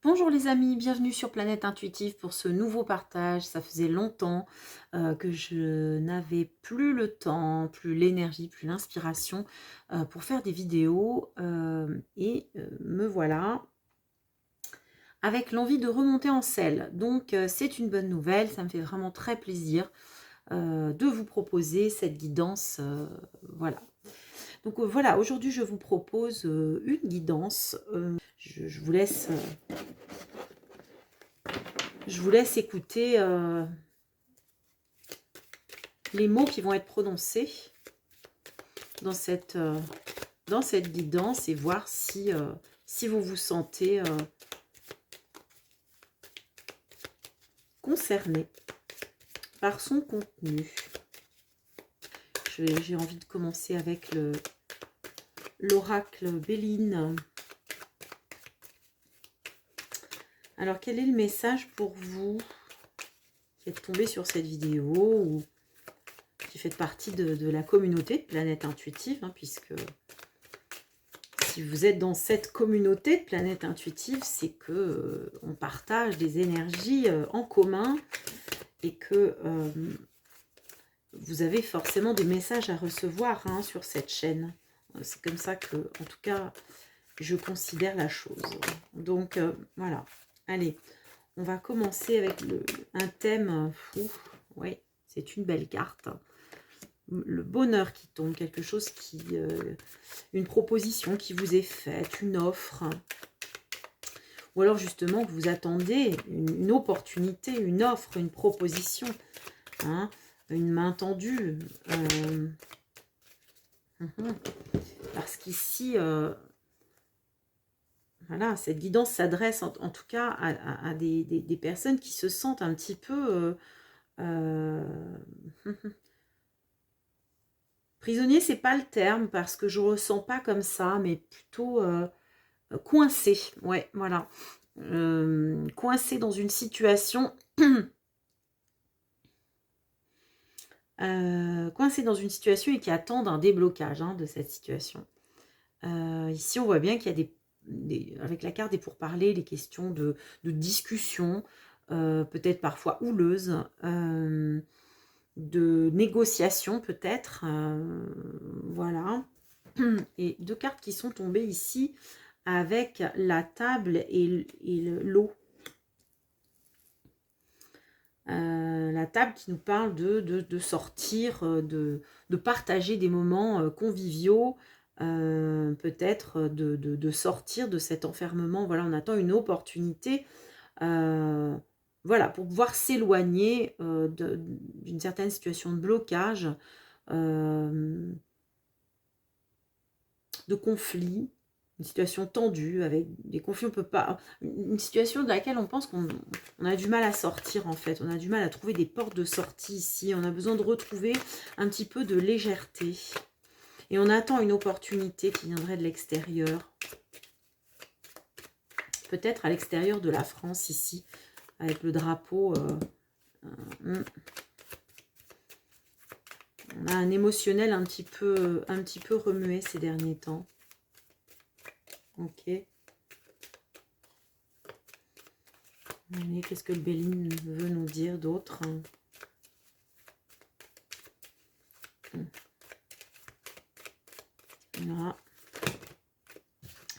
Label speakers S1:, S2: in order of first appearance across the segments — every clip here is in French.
S1: Bonjour les amis, bienvenue sur Planète Intuitive pour ce nouveau partage. Ça faisait longtemps que je n'avais plus le temps, plus l'énergie, plus l'inspiration pour faire des vidéos. Me voilà avec l'envie de remonter en selle. Donc c'est une bonne nouvelle, ça me fait vraiment très plaisir de vous proposer cette guidance. Voilà. Donc voilà, aujourd'hui je vous propose une guidance. Je vous laisse... Je vous laisse écouter les mots qui vont être prononcés dans cette guidance et voir si, si vous vous sentez concerné par son contenu. J'ai envie de commencer avec l'oracle Béline. Alors, quel est le message pour vous qui êtes tombé sur cette vidéo ou qui faites partie de la communauté de Planète Intuitive, hein, puisque si vous êtes dans cette communauté de Planète Intuitive, c'est que on partage des énergies en commun et que vous avez forcément des messages à recevoir hein, sur cette chaîne. C'est comme ça que, en tout cas, je considère la chose. Donc, voilà. Allez, on va commencer avec un thème. Oui, c'est une belle carte. Le bonheur qui tombe, quelque chose qui... une proposition qui vous est faite, une offre. Ou alors justement que vous attendez une opportunité, une offre, une proposition. Hein, une main tendue. Parce qu'ici... voilà, cette guidance s'adresse en tout cas à des personnes qui se sentent un petit peu... prisonnier, c'est pas le terme parce que je ressens pas comme ça, mais plutôt coincé. Ouais, voilà. Coincé dans une situation... coincé dans une situation et qui attendent un déblocage hein, de cette situation. Ici, on voit bien qu'il y a avec la carte des pourparlers, les questions de discussion, peut-être parfois houleuses, de négociation peut-être, voilà. Et deux cartes qui sont tombées ici avec la table et l'eau. La table qui nous parle de sortir, de partager des moments conviviaux, peut-être de sortir de cet enfermement. Voilà, on attend une opportunité voilà, pour pouvoir s'éloigner d'une certaine situation de blocage, de conflit, une situation tendue, avec des conflits, on peut pas... Une situation de laquelle on pense qu'on a du mal à sortir, en fait. On a du mal à trouver des portes de sortie ici. On a besoin de retrouver un petit peu de légèreté. Et on attend une opportunité qui viendrait de l'extérieur. Peut-être à l'extérieur de la France, ici, avec le drapeau. On a un émotionnel un petit peu remué ces derniers temps. Ok. Qu'est-ce que le Béline veut nous dire d'autre? Là.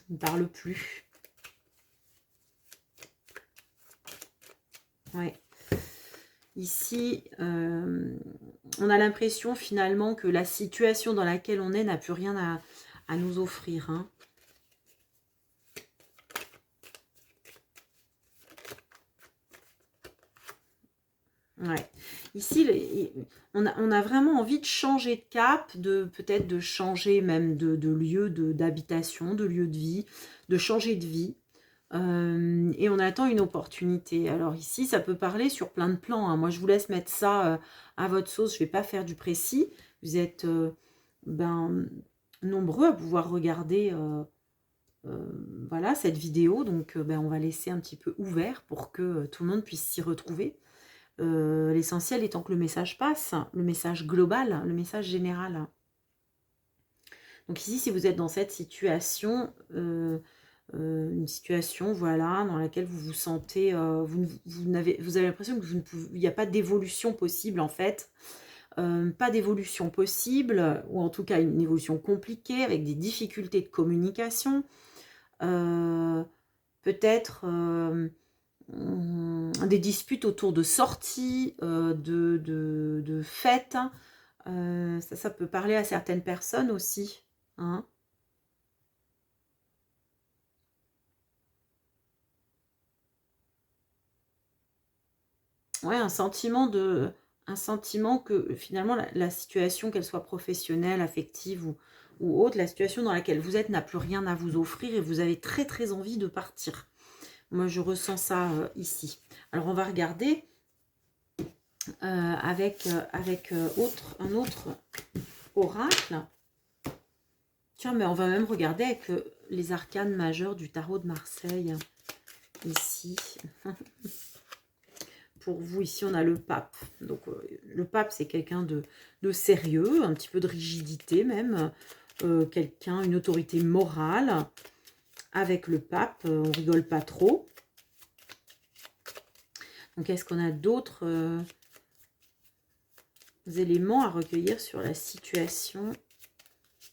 S1: Il ne parle plus. Ouais. Ici, on a l'impression finalement que la situation dans laquelle on est n'a plus rien à nous offrir. Hein. Ouais. Ici, on a vraiment envie de changer de cap, peut-être de changer même de lieu d'habitation, de lieu de vie, de changer de vie. Et on attend une opportunité. Alors ici, ça peut parler sur plein de plans. Hein. Moi, je vous laisse mettre ça à votre sauce. Je ne vais pas faire du précis. Vous êtes nombreux à pouvoir regarder voilà, cette vidéo. Donc, on va laisser un petit peu ouvert pour que tout le monde puisse s'y retrouver. L'essentiel étant que le message passe, le message global, le message général. Donc ici, si vous êtes dans cette situation, une situation, voilà, dans laquelle vous vous sentez, vous avez l'impression que il n'y a pas d'évolution possible en fait. Pas d'évolution possible, ou en tout cas une évolution compliquée, avec des difficultés de communication. Peut-être des disputes autour de sorties, de fêtes. Ça peut parler à certaines personnes aussi. Hein. Ouais, un sentiment que finalement la situation, qu'elle soit professionnelle, affective ou autre, la situation dans laquelle vous êtes n'a plus rien à vous offrir et vous avez très très envie de partir. Moi, je ressens ça ici. Alors, on va regarder avec un autre oracle. Tiens, mais on va même regarder avec les arcanes majeures du tarot de Marseille. Ici. Pour vous, ici, on a le pape. Donc, le pape, c'est quelqu'un de sérieux, un petit peu de rigidité même. Quelqu'un, une autorité morale. Avec le pape, on rigole pas trop. Donc, est-ce qu'on a d'autres éléments à recueillir sur la situation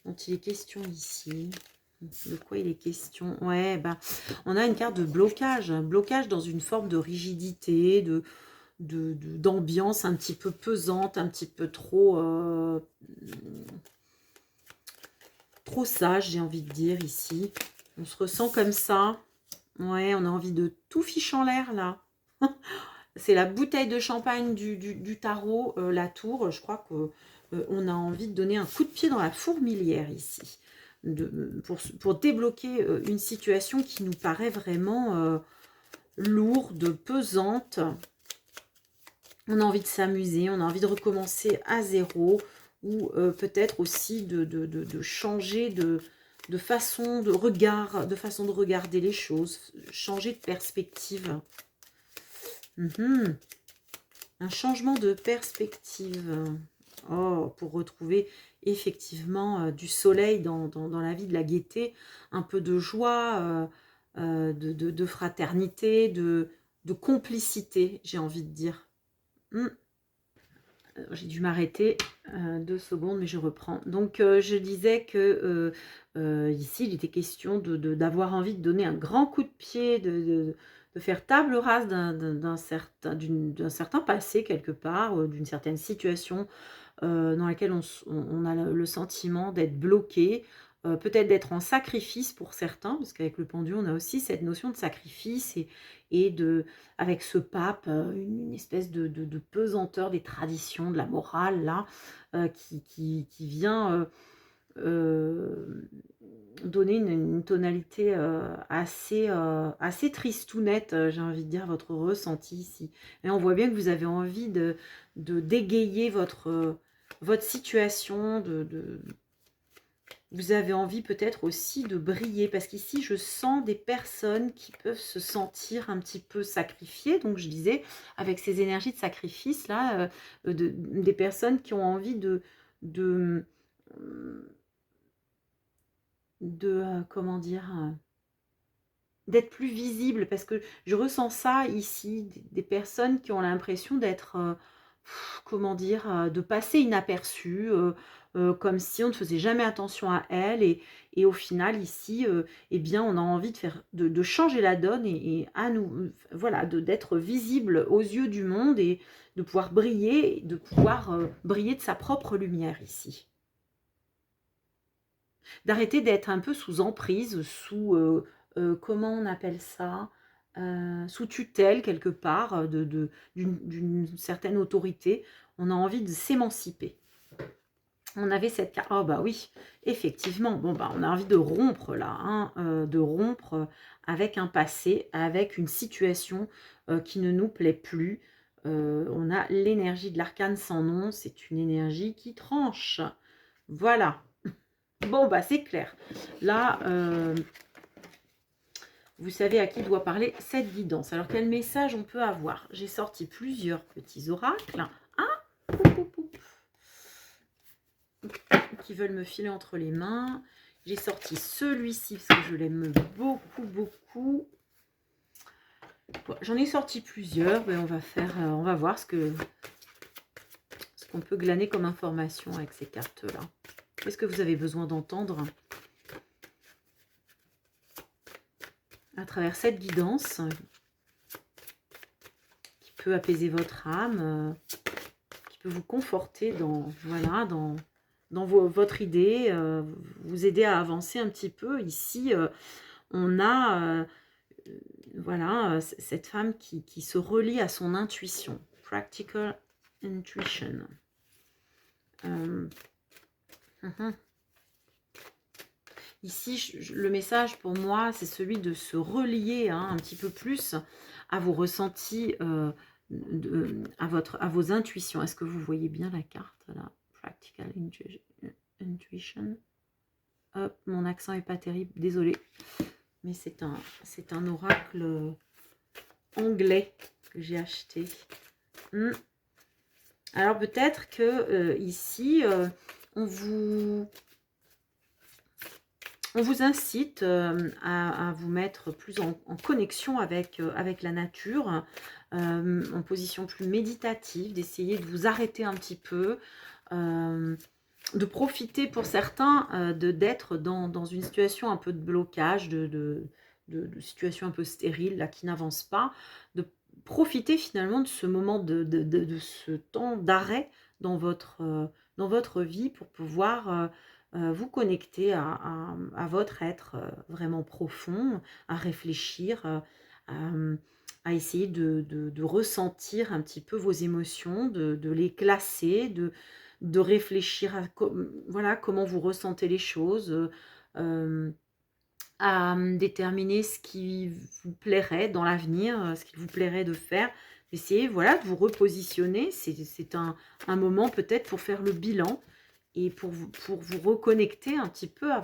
S1: dont il est question ici? De quoi il est question? Ouais, bah, on a une carte de blocage. Blocage dans une forme de rigidité, d'ambiance un petit peu pesante, un petit peu trop sage, j'ai envie de dire ici. On se ressent comme ça. Ouais, on a envie de tout fiche en l'air là. C'est la bouteille de champagne du tarot, la tour. Je crois qu'on a envie de donner un coup de pied dans la fourmilière ici. Pour débloquer une situation qui nous paraît vraiment lourde, pesante. On a envie de s'amuser, on a envie de recommencer à zéro, ou peut-être aussi de changer de façon de regarder les choses, changer de perspective. Un changement de perspective. Oh, pour retrouver effectivement du soleil dans la vie, de la gaieté, un peu de joie, de fraternité, de complicité, j'ai envie de dire. J'ai dû m'arrêter 2 secondes, mais je reprends. Donc, je disais que ici, il était question d'avoir envie de donner un grand coup de pied, de faire table rase d'un certain passé quelque part, d'une certaine situation dans laquelle on a le sentiment d'être bloqué, peut-être d'être en sacrifice pour certains, parce qu'avec le pendu, on a aussi cette notion de sacrifice et avec ce pape, une espèce de pesanteur des traditions, de la morale, là, qui vient donner une tonalité assez tristounette, j'ai envie de dire, votre ressenti ici. Et on voit bien que vous avez envie de dégayer votre situation, vous avez envie peut-être aussi de briller, parce qu'ici, je sens des personnes qui peuvent se sentir un petit peu sacrifiées. Donc, je disais, avec ces énergies de sacrifice, là, des personnes qui ont envie comment dire, d'être plus visibles, parce que je ressens ça ici, des personnes qui ont l'impression d'être, comment dire, de passer inaperçues, comme si on ne faisait jamais attention à elles, et au final ici, eh bien, on a envie de changer la donne et à nous, voilà, d'être visible aux yeux du monde et de pouvoir briller, briller de sa propre lumière ici. D'arrêter d'être un peu sous emprise, sous, comment on appelle ça, sous tutelle quelque part, d'une certaine autorité. On a envie de s'émanciper. On avait cette carte, oh bah oui, effectivement, bon bah on a envie de rompre là, hein, de rompre avec un passé, avec une situation qui ne nous plaît plus. On a l'énergie de l'arcane sans nom, c'est une énergie qui tranche. Voilà. Bon, bah c'est clair. Là, vous savez à qui doit parler cette guidance. Alors, quel message on peut avoir? J'ai sorti plusieurs petits oracles. Qui veulent me filer entre les mains. J'ai sorti celui-ci parce que je l'aime beaucoup, beaucoup. Bon, j'en ai sorti plusieurs, mais on va voir ce qu'on peut glaner comme information avec ces cartes-là. Qu'est-ce que vous avez besoin d'entendre à travers cette guidance qui peut apaiser votre âme, qui peut vous conforter dans, voilà, dans votre idée, vous aider à avancer un petit peu. Ici, on a voilà, cette femme qui se relie à son intuition. Practical intuition. Ici, le message pour moi, c'est celui de se relier un petit peu plus à vos ressentis, à vos intuitions. Est-ce que vous voyez bien la carte là? Practical intuition. Hop, mon accent n'est pas terrible, désolé. Mais c'est un oracle anglais que j'ai acheté. Alors peut-être que ici, on vous incite à vous mettre plus en connexion avec la nature, en position plus méditative, d'essayer de vous arrêter un petit peu, de profiter pour certains d'être dans une situation un peu de blocage, de situation un peu stérile, là, qui n'avance pas, de profiter finalement de ce moment, de ce temps d'arrêt dans votre vie pour pouvoir vous connecter à votre être vraiment profond, à réfléchir, à essayer de ressentir un petit peu vos émotions, de les classer, de réfléchir à voilà, comment vous ressentez les choses, à déterminer ce qui vous plairait dans l'avenir, ce qu'il vous plairait de faire. Essayez, voilà, de vous repositionner. C'est un moment peut-être pour faire le bilan et pour vous reconnecter un petit peu à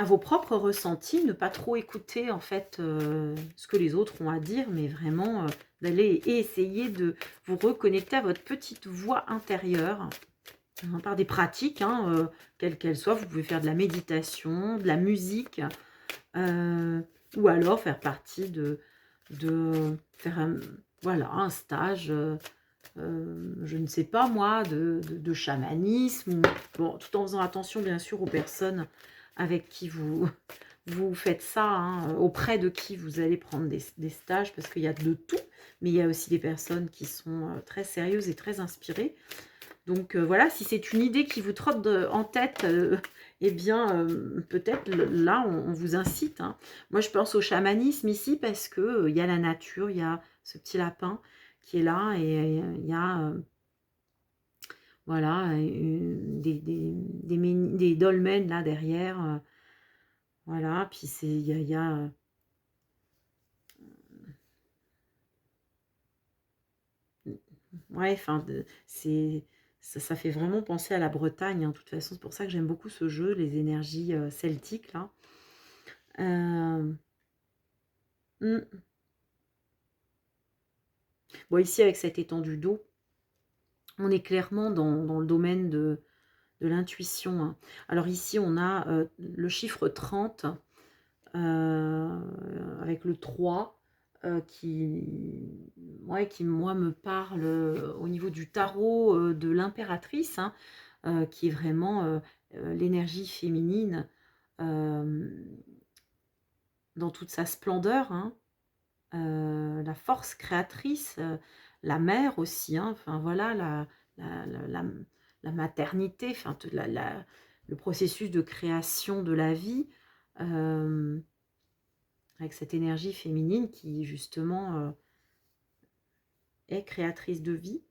S1: vos propres ressentis, ne pas trop écouter en fait ce que les autres ont à dire, mais vraiment d'aller et essayer de vous reconnecter à votre petite voix intérieure par des pratiques, quelles qu'elles soient. Vous pouvez faire de la méditation, de la musique, ou alors faire partie faire voilà, un stage, je ne sais pas moi, de chamanisme, bon, tout en faisant attention bien sûr aux personnes avec qui vous faites ça, auprès de qui vous allez prendre des stages, parce qu'il y a de tout, mais il y a aussi des personnes qui sont très sérieuses et très inspirées. Donc voilà, si c'est une idée qui vous trotte en tête, eh bien peut-être là on vous incite. Moi je pense au chamanisme ici parce que il y a la nature, il y a ce petit lapin qui est là et il y a voilà des dolmens là derrière. Voilà, puis il y a ouais, enfin ça fait vraiment penser à la Bretagne, de toute façon, c'est pour ça que j'aime beaucoup ce jeu, les énergies celtiques là. Bon, ici avec cette étendue d'eau, on est clairement dans le domaine de l'intuition. Alors ici on a le chiffre 30 avec le 3 qui moi me parle au niveau du tarot de l'impératrice, qui est vraiment l'énergie féminine dans toute sa splendeur, la force créatrice, la mère aussi, enfin voilà, la maternité, enfin le processus de création de la vie, avec cette énergie féminine qui justement est créatrice de vie.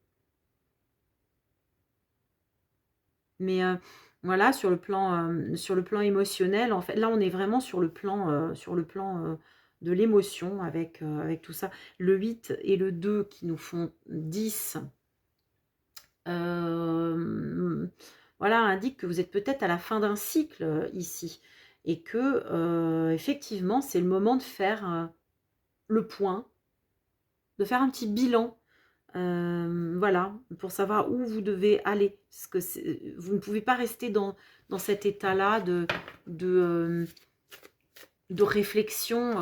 S1: Mais voilà, sur le plan émotionnel, en fait, là on est vraiment sur le plan de l'émotion avec tout ça. Le 8 et le 2 qui nous font 10, voilà, indique que vous êtes peut-être à la fin d'un cycle ici. Et que effectivement, c'est le moment de faire le point, de faire un petit bilan Voilà, pour savoir où vous devez aller. Parce que vous ne pouvez pas rester dans cet état-là de réflexion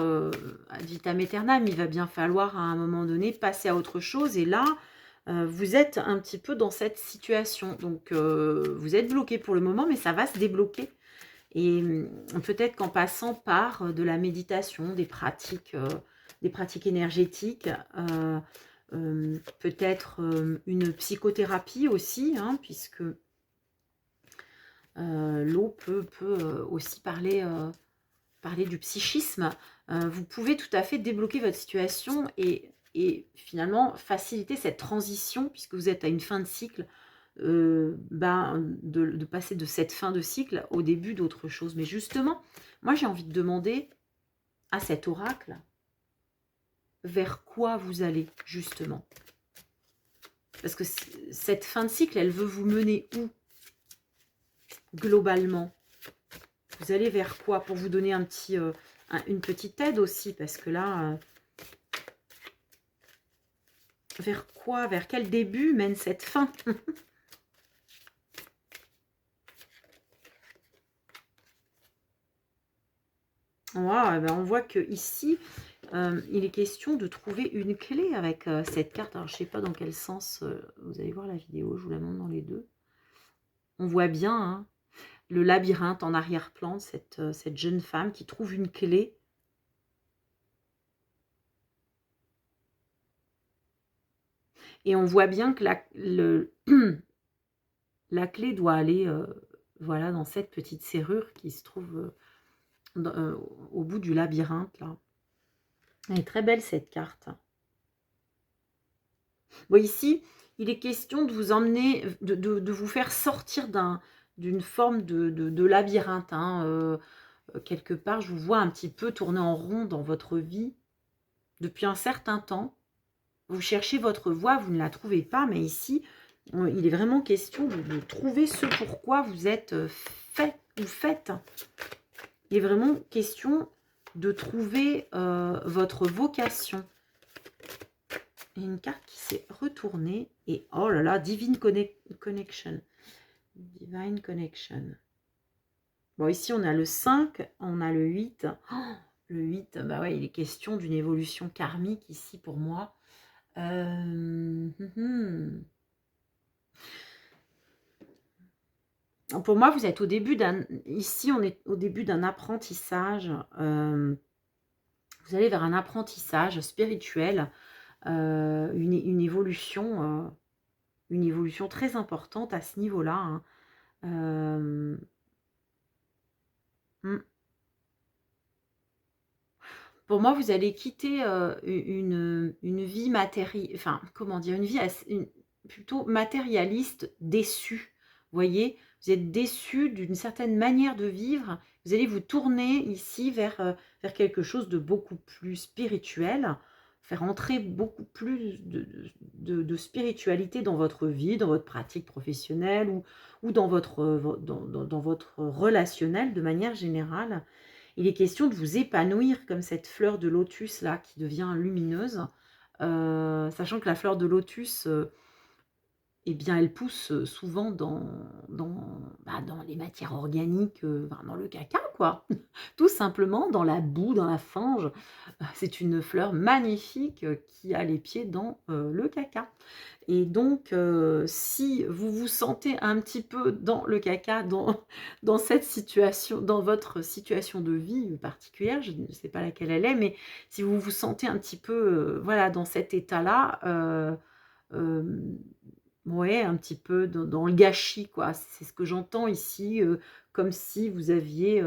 S1: ad vitam aeternam. Il va bien falloir à un moment donné passer à autre chose. Et là, vous êtes un petit peu dans cette situation. Donc, vous êtes bloqué pour le moment, mais ça va se débloquer. Et peut-être qu'en passant par de la méditation, des pratiques énergétiques, peut-être une psychothérapie aussi, hein, puisque l'eau peut aussi parler du psychisme. Vous pouvez tout à fait débloquer votre situation et finalement faciliter cette transition, puisque vous êtes à une fin de cycle, de passer de cette fin de cycle au début d'autre chose. Mais justement, moi j'ai envie de demander à cet oracle vers quoi vous allez justement. Parce que cette fin de cycle, elle veut vous mener où globalement? Vous allez vers quoi? Pour vous donner une petite aide aussi, parce que là, vers quoi? Vers quel début mène cette fin? Wow, ben on voit que ici, il est question de trouver une clé avec cette carte. Alors, je ne sais pas dans quel sens, vous allez voir la vidéo, je vous la montre dans les deux. On voit bien hein, le labyrinthe en arrière-plan de cette jeune femme qui trouve une clé. Et on voit bien que la clé doit aller voilà, dans cette petite serrure qui se trouve au bout du labyrinthe. Là. Elle est très belle cette carte. Bon, ici, il est question de vous emmener, de vous faire sortir d'une forme de labyrinthe. Hein, quelque part, je vous vois un petit peu tourner en rond dans votre vie depuis un certain temps. Vous cherchez votre voie, vous ne la trouvez pas, mais ici, il est vraiment question de trouver ce pourquoi vous êtes fait ou faites. Il est vraiment question de trouver votre vocation. Il y a une carte qui s'est retournée et oh là là, Divine Connection. Divine Connection. Bon, ici on a le 5, on a le 8. Oh, le 8, bah ouais, il est question d'une évolution karmique ici pour moi. Pour moi, vous êtes au début ici on est au début d'un apprentissage. Vous allez vers un apprentissage spirituel, une évolution très importante à ce niveau-là. Hein. Pour moi, vous allez quitter une vie matérielle, enfin, comment dire, une vie plutôt matérialiste, déçue. Vous voyez, vous êtes déçu d'une certaine manière de vivre. Vous allez vous tourner ici vers quelque chose de beaucoup plus spirituel, faire entrer beaucoup plus de spiritualité dans votre vie, dans votre pratique professionnelle ou dans dans votre relationnel de manière générale. Il est question de vous épanouir comme cette fleur de lotus là qui devient lumineuse, sachant que la fleur de lotus, eh bien, elle pousse souvent dans les matières organiques, dans le caca, quoi. Tout simplement dans la boue, dans la fange. C'est une fleur magnifique qui a les pieds dans le caca. Et donc, si vous vous sentez un petit peu dans le caca, dans cette situation, dans votre situation de vie particulière, je ne sais pas laquelle elle est, mais si vous vous sentez un petit peu, voilà, dans cet état-là, ouais, un petit peu dans le gâchis, quoi. C'est ce que j'entends ici, comme si vous aviez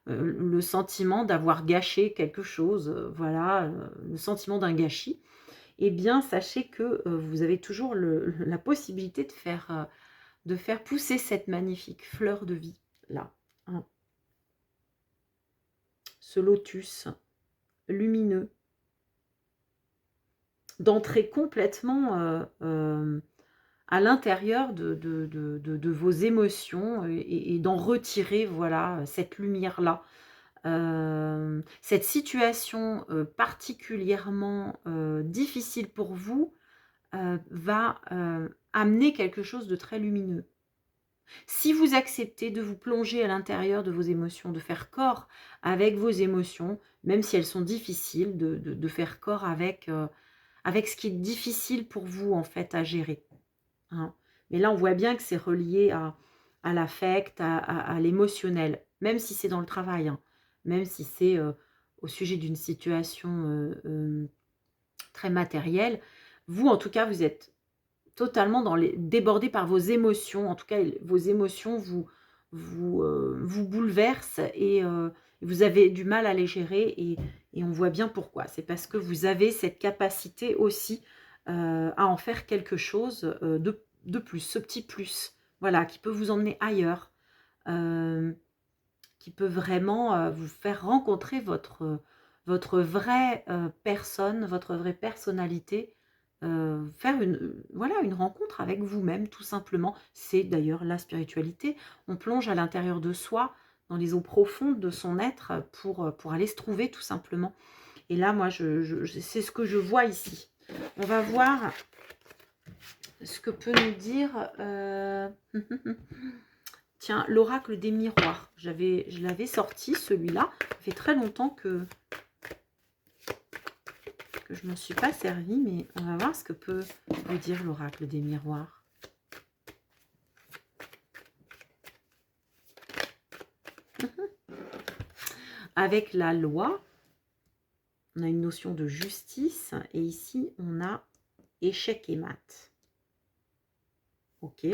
S1: le sentiment d'avoir gâché quelque chose, voilà, le sentiment d'un gâchis. Eh bien, sachez que vous avez toujours la possibilité de faire pousser cette magnifique fleur de vie, là. Hein. Ce lotus lumineux, d'entrer complètement à l'intérieur de vos émotions et d'en retirer, voilà, cette lumière-là. Cette situation particulièrement difficile pour vous, va amener quelque chose de très lumineux. Si vous acceptez de vous plonger à l'intérieur de vos émotions, de faire corps avec vos émotions, même si elles sont difficiles, de faire corps avec, avec ce qui est difficile pour vous en fait à gérer. Hein. Mais là, on voit bien que c'est relié à l'affect, à l'émotionnel, même si c'est dans le travail, hein, même si c'est au sujet d'une situation très matérielle. Vous, en tout cas, vous êtes totalement débordé par vos émotions. En tout cas, vos émotions vous bouleversent et vous avez du mal à les gérer et on voit bien pourquoi. C'est parce que vous avez cette capacité aussi à en faire quelque chose de plus, ce petit plus, voilà, qui peut vous emmener ailleurs, euh, qui peut vraiment vous faire rencontrer votre vraie personne, votre vraie personnalité, faire voilà, une rencontre avec vous-même, tout simplement. C'est d'ailleurs la spiritualité. On plonge à l'intérieur de soi, dans les eaux profondes de son être, pour aller se trouver, tout simplement. Et là, moi, c'est ce que je vois ici. On va voir ce que peut nous dire... Tiens, l'oracle des miroirs. Je l'avais sorti, celui-là. Ça fait très longtemps que je ne m'en suis pas servi, mais on va voir ce que peut nous dire l'oracle des miroirs. Avec la loi, on a une notion de justice, et ici, on a échec et mat. Ok.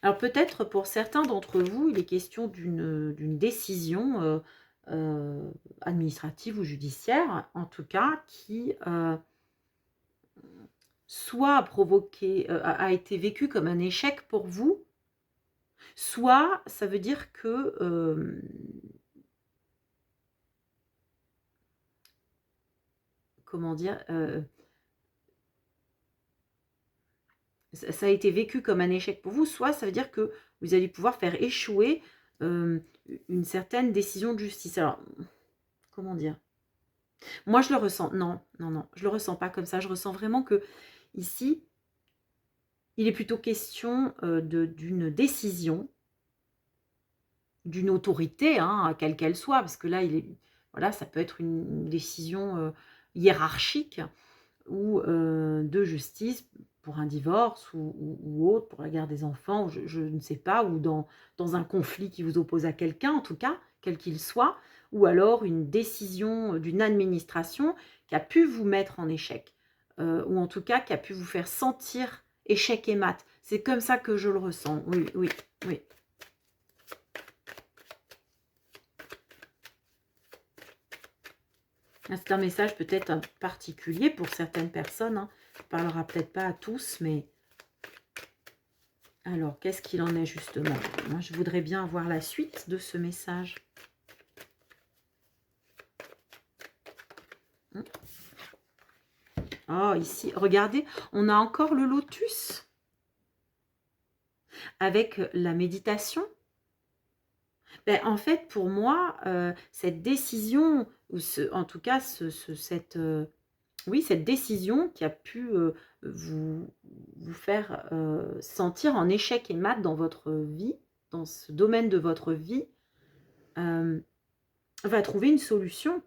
S1: Alors peut-être pour certains d'entre vous, il est question d'une décision administrative ou judiciaire, en tout cas, qui soit a été vécue comme un échec pour vous, soit ça veut dire que comment dire, ça a été vécu comme un échec pour vous, soit ça veut dire que vous allez pouvoir faire échouer une certaine décision de justice. Alors, comment dire? Moi, je le ressens. Non, non, non, je le ressens pas comme ça. Je ressens vraiment que ici, il est plutôt question d'une décision, d'une autorité, hein, quelle qu'elle soit, parce que là, voilà, ça peut être une décision hiérarchique ou de justice pour un divorce ou autre, pour la garde des enfants, ou je ne sais pas, ou dans un conflit qui vous oppose à quelqu'un, en tout cas, quel qu'il soit, ou alors une décision d'une administration qui a pu vous mettre en échec, ou en tout cas qui a pu vous faire sentir échec et mat. C'est comme ça que je le ressens, oui, oui, oui. C'est un message peut-être particulier pour certaines personnes, hein. Ça ne parlera peut-être pas à tous, mais... Alors, qu'est-ce qu'il en est justement? Moi, je voudrais bien avoir la suite de ce message. Oh, ici, regardez, on a encore le lotus avec la méditation. Ben, en fait, pour moi, cette décision, ou en tout cas, oui, cette décision qui a pu vous faire sentir en échec et mat dans votre vie, dans ce domaine de votre vie, va trouver une solution.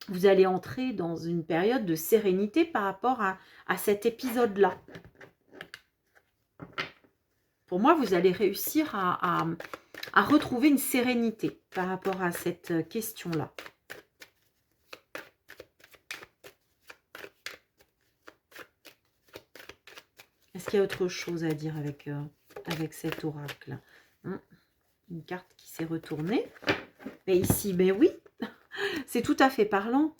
S1: Vous allez entrer dans une période de sérénité par rapport à cet épisode-là. Pour moi, vous allez réussir à retrouver une sérénité par rapport à cette question-là. Est-ce qu'il y a autre chose à dire avec cet oracle? Une carte qui s'est retournée. Mais ici, mais oui, c'est tout à fait parlant.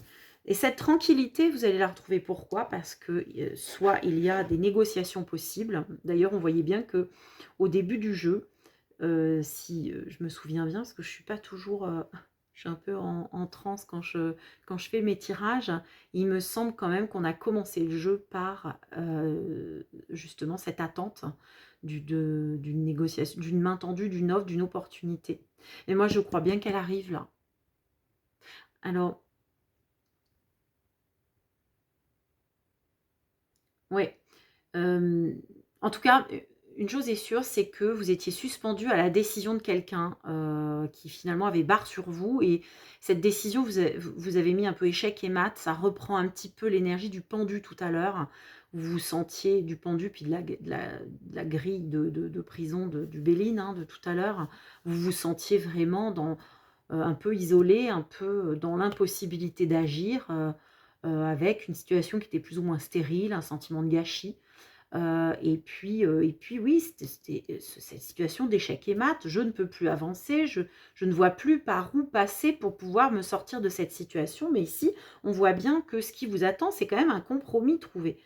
S1: Et cette tranquillité, vous allez la retrouver. Pourquoi? Parce que soit il y a des négociations possibles. D'ailleurs, on voyait bien que au début du jeu, si je me souviens bien, parce que je suis pas toujours... je suis un peu en transe quand je fais mes tirages. Il me semble quand même qu'on a commencé le jeu par justement cette attente d'une négociation, d'une main tendue, d'une offre, d'une opportunité. Et moi, je crois bien qu'elle arrive là. Alors, Ouais. En tout cas, une chose est sûre, c'est que vous étiez suspendu à la décision de quelqu'un qui finalement avait barre sur vous. Et cette décision, vous avez mis un peu échec et mat. Ça reprend un petit peu l'énergie du pendu tout à l'heure. Vous vous sentiez du pendu, puis de la grille de prison du Béline de tout à l'heure. Vous vous sentiez vraiment un peu isolé, un peu dans l'impossibilité d'agir, avec une situation qui était plus ou moins stérile, un sentiment de gâchis. Et puis oui, c'était cette situation d'échec et mat. Je ne peux plus avancer, je ne vois plus par où passer pour pouvoir me sortir de cette situation. Mais ici, on voit bien que ce qui vous attend, c'est quand même un compromis trouvé.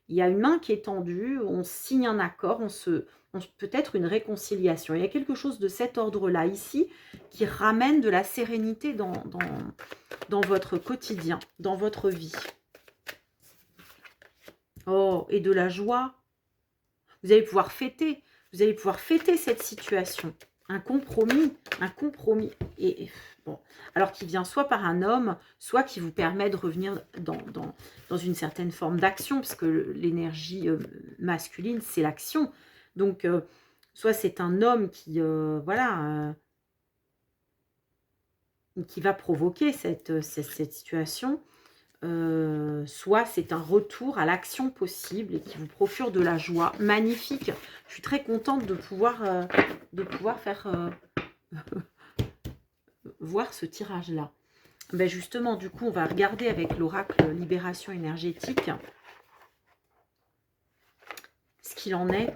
S1: Il y a une main qui est tendue, on signe un accord, peut-être une réconciliation. Il y a quelque chose de cet ordre-là ici qui ramène de la sérénité dans votre quotidien, dans votre vie. Oh, et de la joie. Vous allez pouvoir fêter cette situation. Un compromis. Et bon, alors qui vient soit par un homme, soit qui vous permet de revenir dans une certaine forme d'action, parce que l'énergie masculine, c'est l'action. Donc, soit c'est un homme qui, qui va provoquer cette situation, soit c'est un retour à l'action possible et qui vous procure de la joie. Magnifique. Je suis très contente de pouvoir faire voir ce tirage-là. Ben justement, du coup, on va regarder avec l'oracle Libération énergétique ce qu'il en est.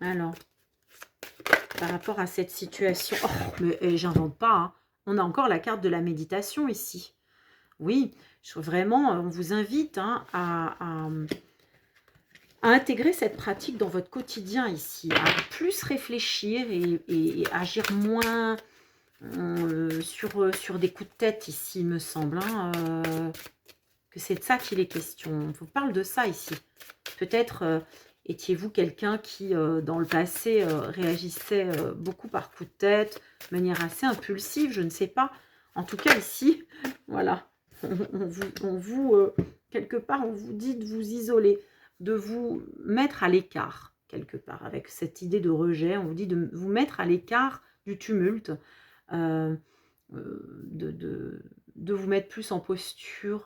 S1: Alors, par rapport à cette situation. Oh, mais j'invente pas. Hein. On a encore la carte de la méditation ici. Oui, vraiment, on vous invite à intégrer cette pratique dans votre quotidien ici, à plus réfléchir et agir moins sur des coups de tête ici, il me semble. Que c'est de ça qu'il est question. On vous parle de ça ici. Peut-être étiez-vous quelqu'un qui, dans le passé, réagissait beaucoup par coup de tête, de manière assez impulsive, je ne sais pas. En tout cas, ici, voilà, quelque part, on vous dit de vous isoler, de vous mettre à l'écart, quelque part, avec cette idée de rejet. On vous dit de vous mettre à l'écart du tumulte, de vous mettre plus en posture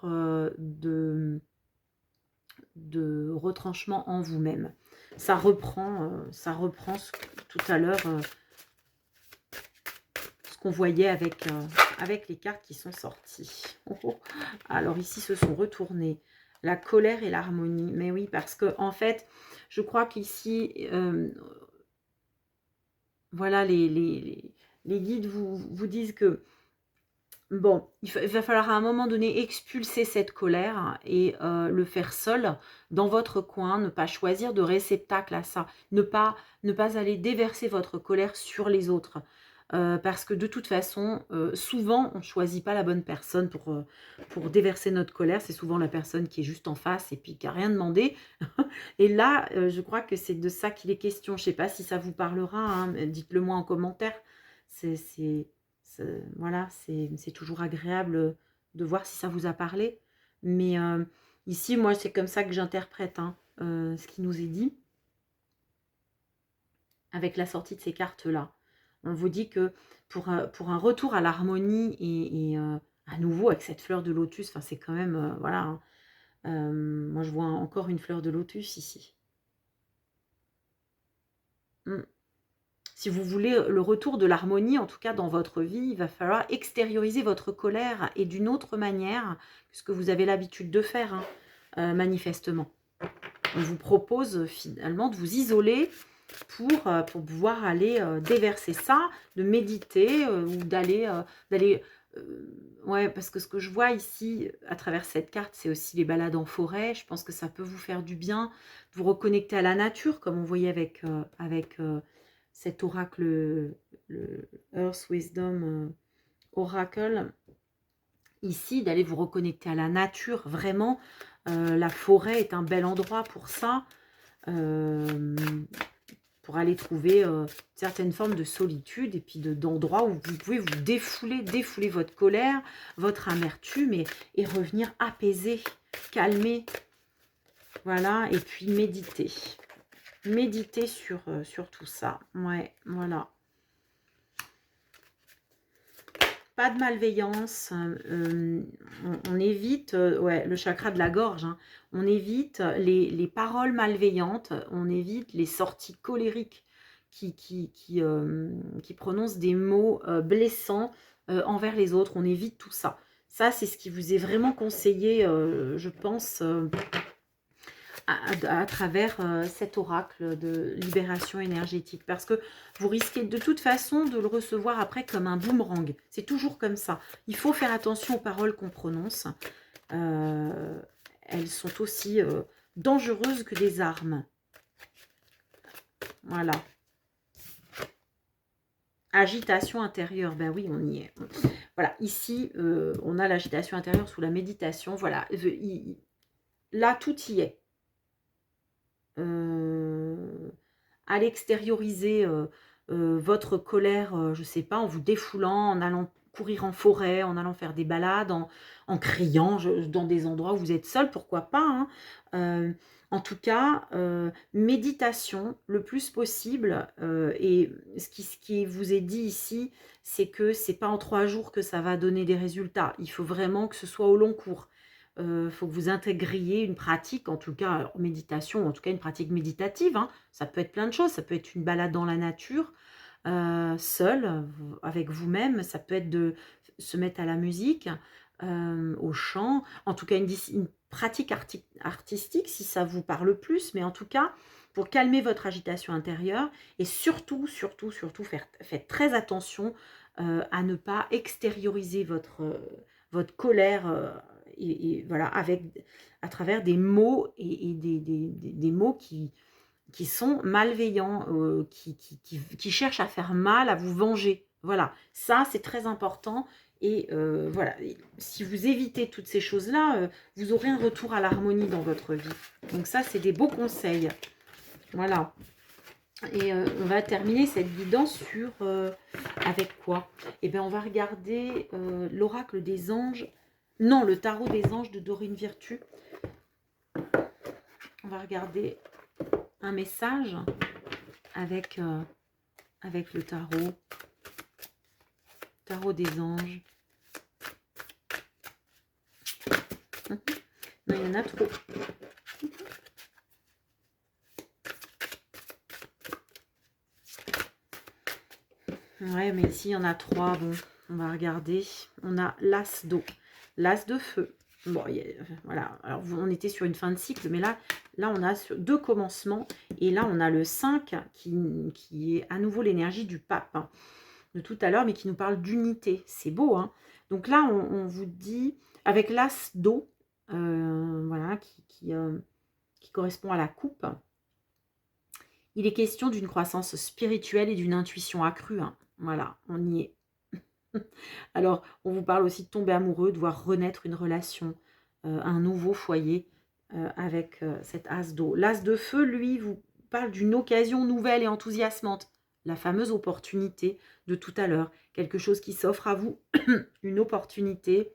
S1: de retranchement en vous-même. Ça reprend tout à l'heure ce qu'on voyait avec les cartes qui sont sorties. Alors ici, se sont retournés la colère et l'harmonie. Mais oui, parce que en fait, je crois qu'ici, voilà, les guides vous disent que bon, il va falloir à un moment donné expulser cette colère et le faire seul, dans votre coin, ne pas choisir de réceptacle à ça, ne pas aller déverser votre colère sur les autres. Parce que de toute façon, souvent, on ne choisit pas la bonne personne pour déverser notre colère. C'est souvent la personne qui est juste en face et puis qui n'a rien demandé. Et là, je crois que c'est de ça qu'il est question. Je ne sais pas si ça vous parlera, hein, dites-le moi en commentaire. Voilà, c'est toujours agréable de voir si ça vous a parlé. Mais ici, moi, c'est comme ça que j'interprète ce qui nous est dit. Avec la sortie de ces cartes-là. On vous dit que pour un retour à l'harmonie et à nouveau avec cette fleur de lotus, c'est quand même, voilà. Moi, je vois encore une fleur de lotus ici. Si vous voulez le retour de l'harmonie, en tout cas dans votre vie, il va falloir extérioriser votre colère et d'une autre manière que ce que vous avez l'habitude de faire, manifestement. On vous propose finalement de vous isoler pour pouvoir aller déverser ça, de méditer ou d'aller... ouais, parce que ce que je vois ici, à travers cette carte, c'est aussi les balades en forêt. Je pense que ça peut vous faire du bien, de vous reconnecter à la nature, comme on voyait avec cet oracle, le Earth Wisdom Oracle, ici, d'aller vous reconnecter à la nature, vraiment. La forêt est un bel endroit pour ça, pour aller trouver certaines formes de solitude et puis d'endroits où vous pouvez vous défouler votre colère, votre amertume et revenir apaiser, calmer. Voilà, et puis méditer. Méditer sur tout ça. Ouais, voilà. Pas de malveillance. On évite, ouais, le chakra de la gorge. Hein, on évite les paroles malveillantes. On évite les sorties colériques qui prononcent des mots blessants envers les autres. On évite tout ça. Ça, c'est ce qui vous est vraiment conseillé, je pense, à travers cet oracle de libération énergétique. Parce que vous risquez de toute façon de le recevoir après comme un boomerang. C'est toujours comme ça. Il faut faire attention aux paroles qu'on prononce. Elles sont aussi dangereuses que des armes. Voilà. Agitation intérieure, ben oui, on y est. Voilà, ici, on a l'agitation intérieure sous la méditation. Voilà, là, tout y est. À l'extérioriser votre colère, je sais pas, en vous défoulant, en allant courir en forêt, en allant faire des balades, en criant dans des endroits où vous êtes seul, pourquoi pas. Hein. En tout cas, méditation le plus possible. Et ce qui vous est dit ici, c'est que c'est pas en 3 jours que ça va donner des résultats. Il faut vraiment que ce soit au long cours. Faut que vous intégriez une pratique, en tout cas en méditation, en tout cas une pratique méditative. Hein. Ça peut être plein de choses, ça peut être une balade dans la nature, seul, avec vous-même. Ça peut être de se mettre à la musique, au chant. En tout cas, une pratique artistique, si ça vous parle plus. Mais en tout cas, pour calmer votre agitation intérieure et surtout, faites très attention à ne pas extérioriser votre colère et voilà, à travers des mots et des mots qui sont malveillants, qui cherchent à faire mal, à vous venger. Voilà, ça c'est très important. Et voilà, si vous évitez toutes ces choses-là, vous aurez un retour à l'harmonie dans votre vie. Donc ça, c'est des beaux conseils. Voilà. Et on va terminer cette guidance sur avec quoi? Eh bien, on va regarder l'oracle des anges. Non, le tarot des anges de Dorine Virtue. On va regarder un message avec le tarot. Tarot des anges. Non, il y en a trop. Ouais, mais ici, il y en a 3. Bon, on va regarder. On a l'as d'eau, l'as de feu. Bon, voilà. Alors, on était sur une fin de cycle, mais là on a 2 commencements. Et là, on a le 5 qui est à nouveau l'énergie du pape, hein, de tout à l'heure, mais qui nous parle d'unité. C'est beau, hein. Donc là, on vous dit, avec l'as d'eau, voilà, qui correspond à la coupe, il est question d'une croissance spirituelle et d'une intuition accrue. Hein. Voilà, on y est. Alors, on vous parle aussi de tomber amoureux, de voir renaître une relation, un nouveau foyer avec cet as d'eau. L'as de feu, lui, vous parle d'une occasion nouvelle et enthousiasmante. La fameuse opportunité de tout à l'heure. Quelque chose qui s'offre à vous, une opportunité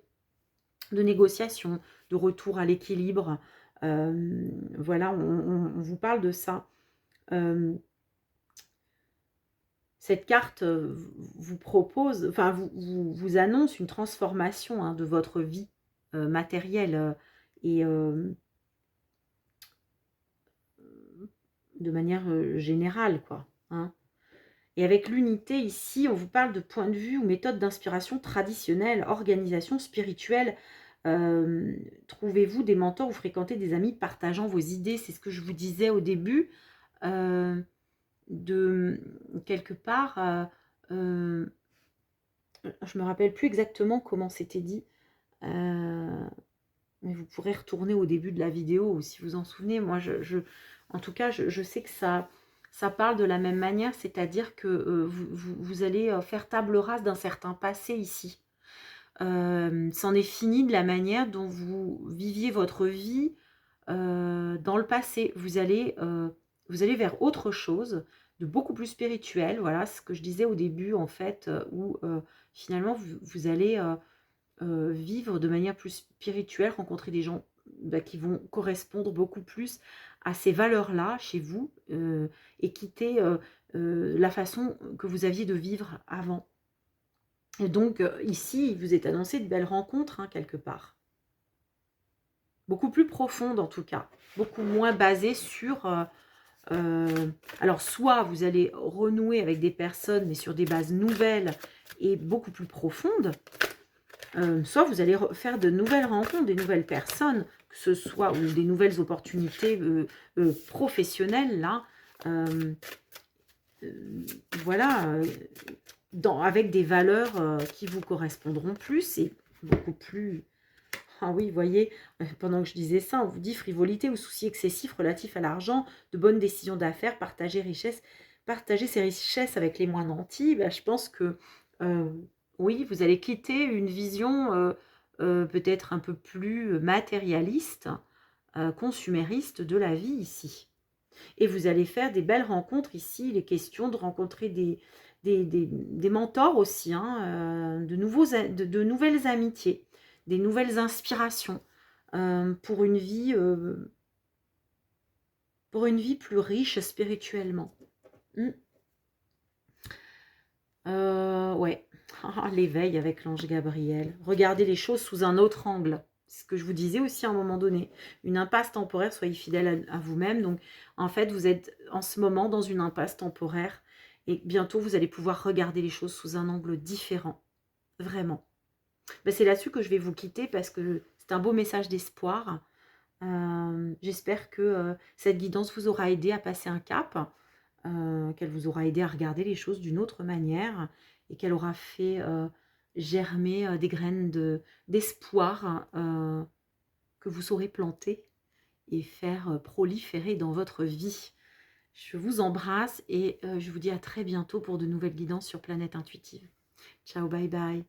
S1: de négociation, de retour à l'équilibre. Voilà, on vous parle de ça. Cette carte vous propose, enfin vous annonce une transformation, hein, de votre vie matérielle et de manière générale, quoi. Hein. Et avec l'unité ici, on vous parle de point de vue ou méthode d'inspiration traditionnelle, organisation spirituelle. Trouvez-vous des mentors ou fréquentez des amis partageant vos idées. C'est ce que je vous disais au début. De quelque part, je me rappelle plus exactement comment c'était dit, mais vous pourrez retourner au début de la vidéo si vous en souvenez. Moi, en tout cas, je sais que ça parle de la même manière, c'est-à-dire que vous allez faire table rase d'un certain passé ici. C'en est fini de la manière dont vous viviez votre vie dans le passé. Vous allez vers autre chose, de beaucoup plus spirituel. Voilà ce que je disais au début, en fait, où finalement, vous allez vivre de manière plus spirituelle, rencontrer des gens qui vont correspondre beaucoup plus à ces valeurs-là chez vous et quitter la façon que vous aviez de vivre avant. Et donc, ici, il vous est annoncé de belles rencontres, hein, quelque part. Beaucoup plus profondes, en tout cas. Beaucoup moins basées sur... alors, soit vous allez renouer avec des personnes, mais sur des bases nouvelles et beaucoup plus profondes, soit vous allez faire de nouvelles rencontres, des nouvelles personnes, que ce soit, ou des nouvelles opportunités professionnelles, là. Voilà, avec des valeurs qui vous correspondront plus et beaucoup plus... Ah oui, vous voyez, pendant que je disais ça, on vous dit frivolité ou souci excessif relatif à l'argent, de bonnes décisions d'affaires, partager ses richesses avec les moins nantis. Ben, je pense que oui, vous allez quitter une vision peut-être un peu plus matérialiste, consumériste de la vie ici. Et vous allez faire des belles rencontres ici. Il est question de rencontrer des mentors aussi, hein, de nouvelles amitiés, des nouvelles inspirations pour une vie plus riche spirituellement. Ouais, l'éveil avec l'ange Gabriel. Regardez les choses sous un autre angle. C'est ce que je vous disais aussi à un moment donné. Une impasse temporaire, soyez fidèle à vous-même. Donc, en fait, vous êtes en ce moment dans une impasse temporaire et bientôt, vous allez pouvoir regarder les choses sous un angle différent. Vraiment. Ben, c'est là-dessus que je vais vous quitter parce que c'est un beau message d'espoir. J'espère que cette guidance vous aura aidé à passer un cap, qu'elle vous aura aidé à regarder les choses d'une autre manière et qu'elle aura fait germer des graines d'espoir que vous saurez planter et faire proliférer dans votre vie. Je vous embrasse et je vous dis à très bientôt pour de nouvelles guidances sur Planète Intuitive. Ciao, bye bye.